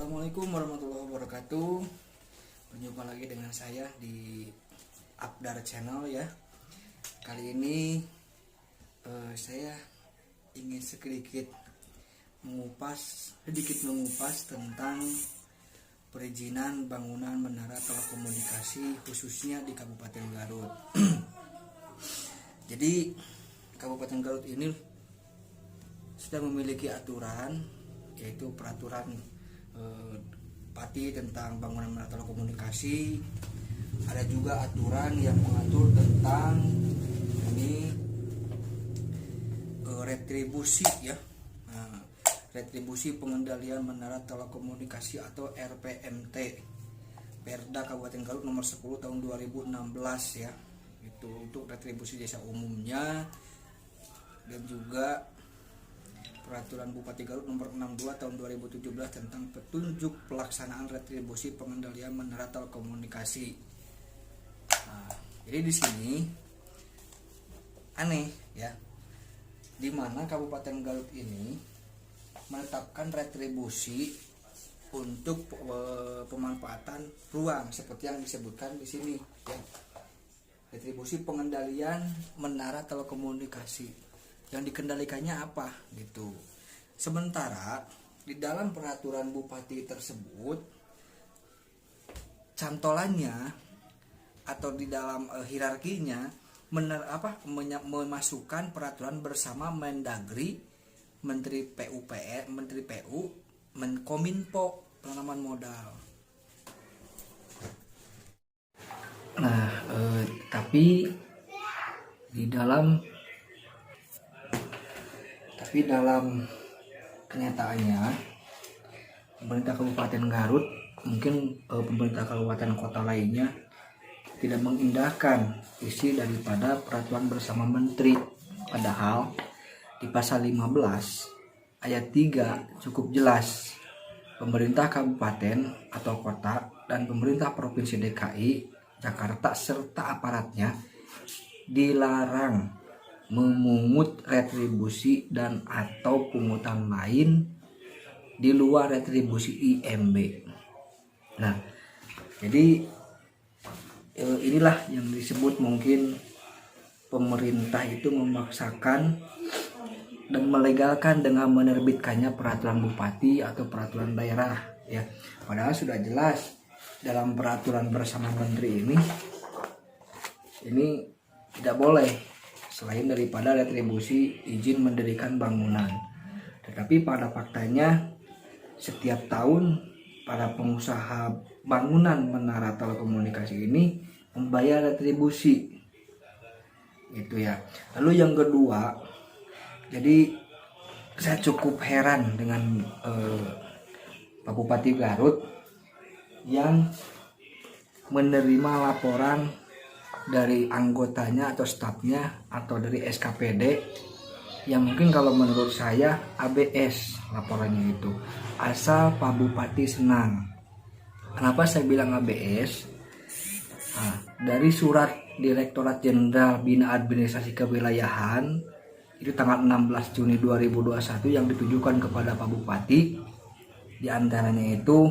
Assalamualaikum warahmatullahi wabarakatuh. Berjumpa lagi dengan saya di Abdar Channel ya. Kali ini saya ingin sedikit mengupas tentang perizinan bangunan menara telekomunikasi khususnya di Kabupaten Garut. Jadi Kabupaten Garut ini sudah memiliki aturan, yaitu peraturan Bupati tentang bangunan menara telekomunikasi. Ada juga aturan yang mengatur tentang retribusi ya, retribusi pengendalian menara telekomunikasi atau RPMT Perda Kabupaten Garut nomor 10 tahun 2016 ya. Itu untuk retribusi jasa umumnya, dan juga Peraturan Bupati Garut nomor 62 tahun 2017 tentang petunjuk pelaksanaan retribusi pengendalian menara telekomunikasi. Jadi di sini aneh ya, di mana Kabupaten Garut ini menetapkan retribusi untuk pemanfaatan ruang seperti yang disebutkan di sini ya. Retribusi pengendalian menara telekomunikasi. Yang dikendalikannya apa gitu. Sementara di dalam peraturan bupati tersebut cantolannya atau di dalam hierarkinya memasukkan peraturan bersama Mendagri, Menteri PUPR, Menteri PU, Menkominfo penanaman modal. Nah, tapi dalam kenyataannya pemerintah Kabupaten Garut, mungkin pemerintah kabupaten kota lainnya tidak mengindahkan isi daripada peraturan bersama menteri. Padahal di pasal 15 ayat 3 cukup jelas, pemerintah kabupaten atau kota dan pemerintah provinsi DKI Jakarta serta aparatnya dilarang memungut retribusi dan atau pungutan lain di luar retribusi IMB. Nah, jadi inilah yang disebut mungkin pemerintah itu memaksakan dan melegalkan dengan menerbitkannya peraturan bupati atau peraturan daerah ya. Padahal sudah jelas dalam peraturan bersama menteri ini tidak boleh selain daripada retribusi izin mendirikan bangunan. Tetapi pada faktanya setiap tahun para pengusaha bangunan menara telekomunikasi ini membayar retribusi gitu ya. Lalu yang kedua, jadi saya cukup heran dengan Pak Bupati Garut yang menerima laporan dari anggotanya atau stafnya atau dari SKPD yang mungkin kalau menurut saya ABS laporannya itu, asal Pak Bupati senang. Kenapa saya bilang ABS? Dari surat Direktorat Jenderal Bina Administrasi Kewilayahan itu tanggal 16 Juni 2021 yang ditujukan kepada Pak Bupati, diantaranya itu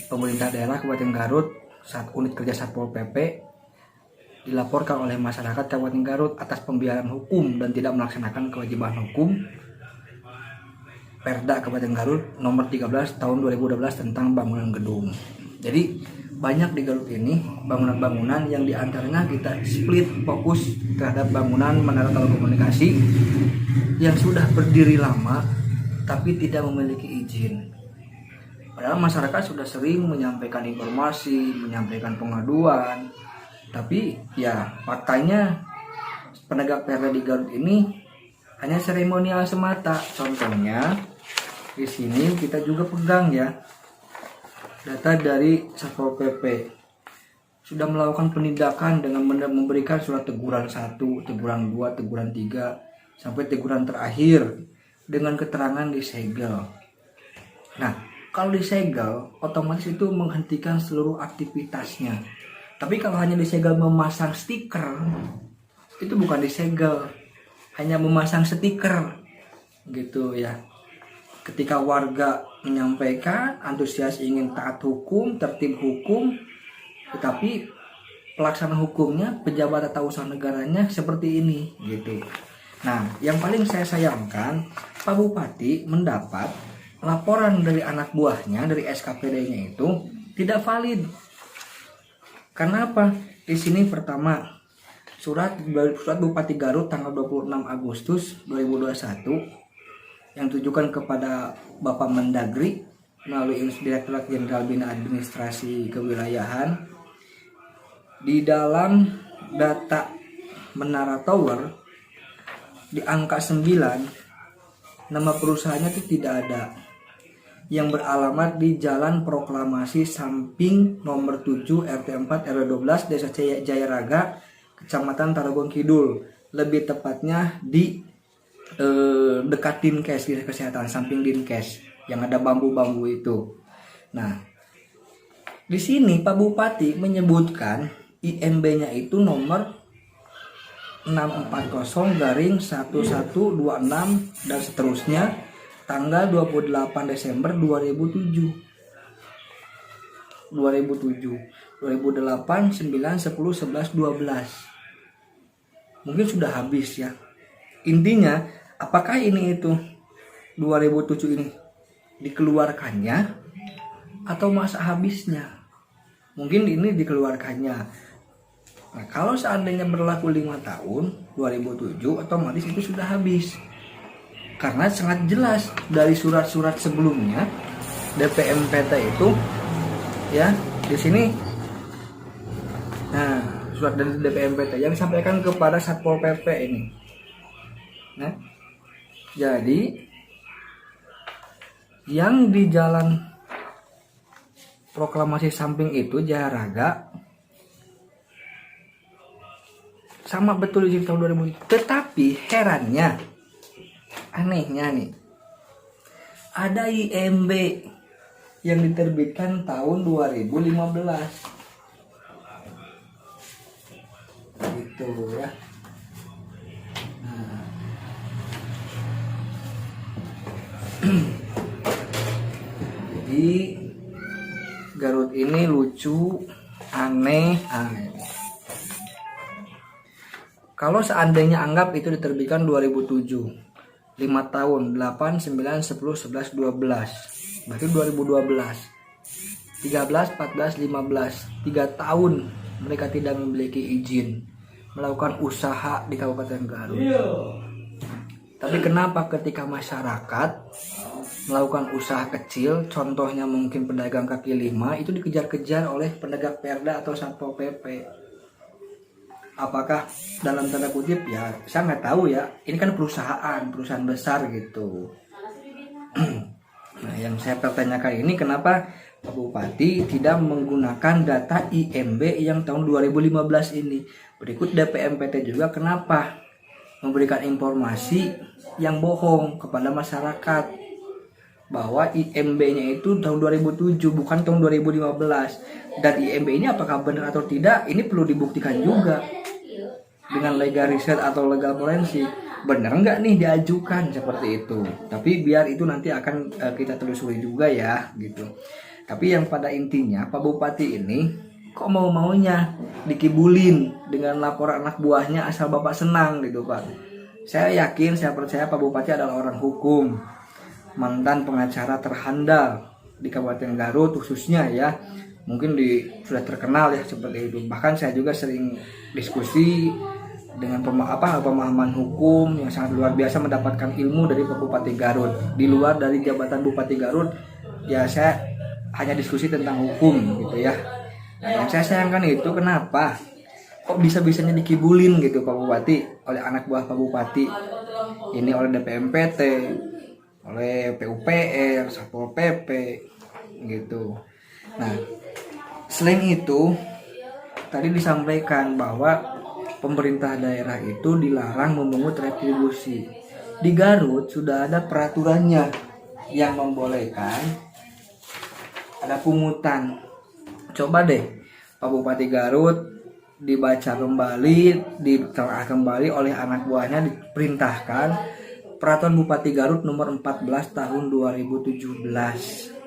pemerintah daerah Kabupaten Garut saat unit kerja Satpol PP dilaporkan oleh masyarakat Kabupaten Garut atas pembiaran hukum dan tidak melaksanakan kewajiban hukum Perda Kabupaten Garut nomor 13 tahun 2012 tentang bangunan gedung. Jadi banyak di Garut ini bangunan-bangunan yang diantaranya kita split fokus terhadap bangunan menara telekomunikasi yang sudah berdiri lama tapi tidak memiliki izin. Padahal masyarakat sudah sering menyampaikan informasi, menyampaikan pengaduan, tapi ya faktanya penegak perda di Garut ini hanya seremonial semata. Contohnya di sini kita juga pegang ya data dari Satpol PP sudah melakukan penindakan dengan memberikan surat teguran 1, teguran 2, teguran 3 sampai teguran terakhir dengan keterangan disegel. Nah, kalau disegel otomatis itu menghentikan seluruh aktivitasnya. Tapi kalau hanya disegel memasang stiker, itu bukan disegel, hanya memasang stiker gitu ya. ketika warga menyampaikan antusias ingin taat hukum, tertib hukum, tetapi pelaksana hukumnya, pejabat atau usaha negaranya seperti ini gitu. Nah, yang paling saya sayangkan, Pak Bupati mendapat laporan dari anak buahnya, dari SKPD-nya itu tidak valid. Karena apa? Di sini pertama, surat Bupati Garut tanggal 26 Agustus 2021 yang ditujukan kepada Bapak Mendagri melalui Direktorat Jenderal Bina Administrasi Kewilayahan. Di dalam data Menara Tower di angka 9 nama perusahaannya itu tidak ada, yang beralamat di Jalan Proklamasi Samping nomor 7 RT 4 RW 12 Desa Jayaraga, Kecamatan Tarogong Kidul, lebih tepatnya di dekat Dinkes, Dinas Kesehatan, samping Dinkes yang ada bambu-bambu itu. Nah, di sini Pak Bupati menyebutkan IMB-nya itu nomor 640-1126 dan seterusnya, tanggal 28 Desember 2007, 2008, 9, 10, 11, 12. Mungkin sudah habis ya. Intinya, apakah ini itu 2007 ini dikeluarkannya atau masa habisnya? Mungkin ini dikeluarkannya. Nah, kalau seandainya berlaku 5 tahun 2007, otomatis itu sudah habis. Karena sangat jelas dari surat-surat sebelumnya DPMPT itu ya, di sini. Nah, surat dari DPMPT yang disampaikan kepada Satpol PP ini. Nah, jadi yang di Jalan Proklamasi Samping itu Jayaraga sama betul di tahun 2000. Tetapi herannya, anehnya nih, ada IMB yang diterbitkan tahun 2015 gitu ya. Nah, jadi Garut ini lucu, aneh. Kalau seandainya anggap itu diterbitkan 2007, 5 tahun, 8, 9, 10, 11, 12, berarti 2012, 13, 14, 15, 3 tahun mereka tidak memiliki izin melakukan usaha di Kabupaten Garut. Tapi kenapa ketika masyarakat melakukan usaha kecil, contohnya mungkin pedagang kaki lima, itu dikejar-kejar oleh penegak Perda atau Satpol PP? Apakah dalam tanda kutip ya, saya nggak tahu ya, ini kan perusahaan besar gitu. Nah, yang saya pertanyakan ini, kenapa Pak Bupati tidak menggunakan data IMB yang tahun 2015 ini? Berikut DPMPT juga kenapa memberikan informasi yang bohong kepada masyarakat bahwa IMB-nya itu tahun 2007 bukan tahun 2015. Dan IMB ini apakah benar atau tidak, ini perlu dibuktikan juga dengan legal riset atau legal forensik. Benar nggak nih diajukan seperti itu? Tapi biar itu nanti akan kita telusuri juga ya gitu. Tapi yang pada intinya Pak Bupati ini kok mau-maunya dikibulin dengan laporan anak buahnya asal Bapak senang gitu Pak. Saya yakin, saya percaya Pak Bupati adalah orang hukum, mantan pengacara terhandal di Kabupaten Garut khususnya ya. Mungkin sudah terkenal ya seperti itu. Bahkan saya juga sering diskusi dengan pemahaman hukum yang sangat luar biasa, mendapatkan ilmu dari Pak Bupati Garut. Di luar dari jabatan Bupati Garut ya, saya hanya diskusi tentang hukum gitu ya. Nah, yang saya sayangkan itu kenapa kok bisa-bisanya dikibulin gitu Pak Bupati oleh anak buah Pak Bupati ini, oleh DPMPT, oleh PUPR, Satpol PP gitu. Nah, selain itu tadi disampaikan bahwa pemerintah daerah itu dilarang memungut retribusi. Di Garut sudah ada peraturannya yang membolehkan ada pungutan. Coba deh Pak Bupati Garut dibaca kembali, ditelaah kembali oleh anak buahnya, diperintahkan Peraturan Bupati Garut nomor 14 tahun 2017.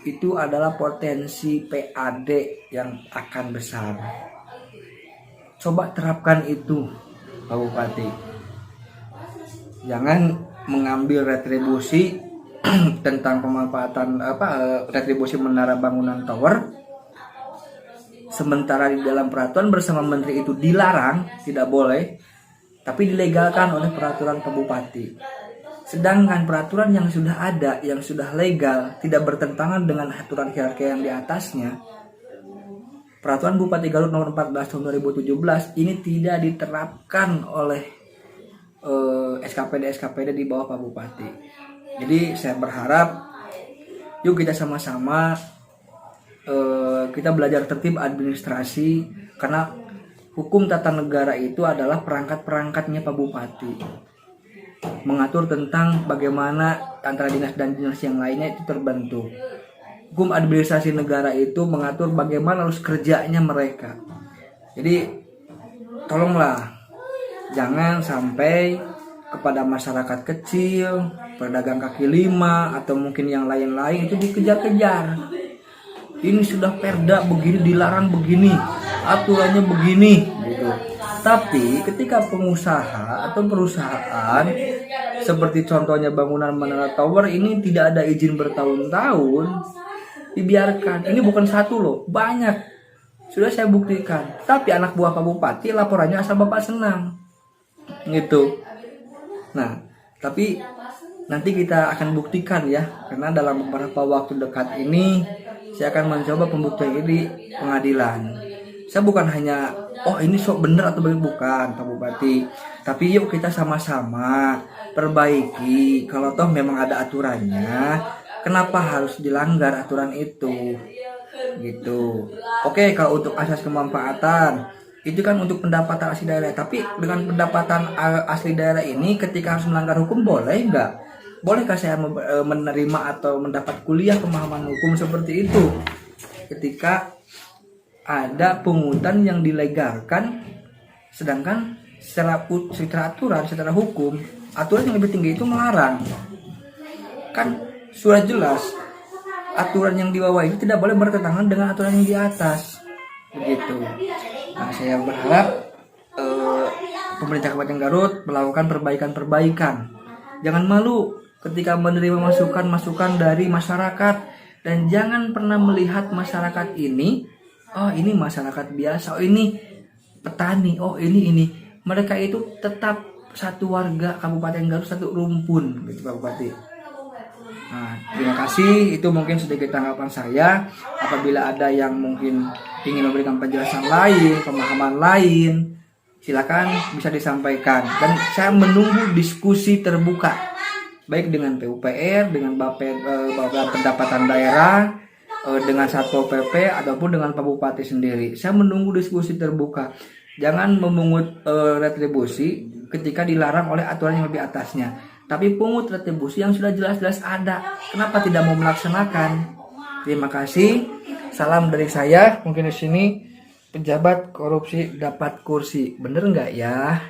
Itu adalah potensi PAD yang akan besar. Coba terapkan itu, Pak Bupati. Jangan mengambil retribusi tentang pemanfaatan retribusi menara bangunan tower, sementara di dalam peraturan bersama menteri itu dilarang, tidak boleh, tapi dilegalkan oleh peraturan Pak Bupati. Sedangkan peraturan yang sudah ada, yang sudah legal, tidak bertentangan dengan aturan hierarki yang di atasnya. Peraturan Bupati Garut nomor 14 tahun 2017 ini tidak diterapkan oleh SKPD di bawah Pak Bupati. Jadi saya berharap yuk kita sama-sama kita belajar tertib administrasi, karena hukum tata negara itu adalah perangkat-perangkatnya Pak Bupati. Mengatur tentang bagaimana antara dinas dan dinas yang lainnya itu terbentuk. Hukum administrasi negara itu mengatur bagaimana harus kerjanya mereka. Jadi tolonglah jangan sampai kepada masyarakat kecil, pedagang kaki lima atau mungkin yang lain-lain itu dikejar-kejar. Ini sudah perda begini, dilarang begini, aturannya begini gitu. Tapi ketika pengusaha atau perusahaan seperti contohnya bangunan menara tower ini tidak ada izin bertahun-tahun, dibiarkan. Ini bukan satu loh, banyak. Sudah saya buktikan. Tapi anak buah Pak Bupati laporannya asal Bapak senang. Gitu. Nah, tapi nanti kita akan buktikan ya, karena dalam beberapa waktu dekat ini saya akan mencoba pembuktian ini di pengadilan. Saya bukan hanya ini sok bener atau bukan Pak Bupati, tapi yuk kita sama-sama perbaiki. Kalau toh memang ada aturannya, kenapa harus dilanggar aturan itu gitu. Oke, kalau untuk asas kemanfaatan itu kan untuk pendapatan asli daerah, tapi dengan pendapatan asli daerah ini ketika harus melanggar hukum boleh nggak? Bolehkah saya menerima atau mendapat kuliah pemahaman hukum seperti itu ketika ada pungutan yang dilegalkan, sedangkan secara aturan, secara hukum, aturan yang lebih tinggi itu melarang. Kan sudah jelas aturan yang di bawah itu tidak boleh bertentangan dengan aturan yang di atas. Begitu. Nah, saya berharap pemerintah Kabupaten Garut melakukan perbaikan-perbaikan. Jangan malu ketika menerima masukan-masukan dari masyarakat, dan jangan pernah melihat masyarakat ini ini masyarakat biasa, ini petani, ini. Mereka itu tetap satu warga Kabupaten Garut, satu rumpun gitu Pak Bupati. Nah, terima kasih, itu mungkin sedikit tanggapan saya. Apabila ada yang mungkin ingin memberikan penjelasan lain, pemahaman lain, silakan bisa disampaikan. Dan saya menunggu diskusi terbuka, baik dengan PUPR, dengan Bapak Pendapatan Daerah, dengan Satpol PP ataupun dengan Pak Bupati sendiri. Saya menunggu diskusi terbuka. Jangan memungut retribusi ketika dilarang oleh aturan yang lebih atasnya. Tapi pungut retribusi yang sudah jelas-jelas ada. Kenapa tidak mau melaksanakan? Terima kasih. Salam dari saya. Mungkin di sini pejabat korupsi dapat kursi. Bener nggak ya?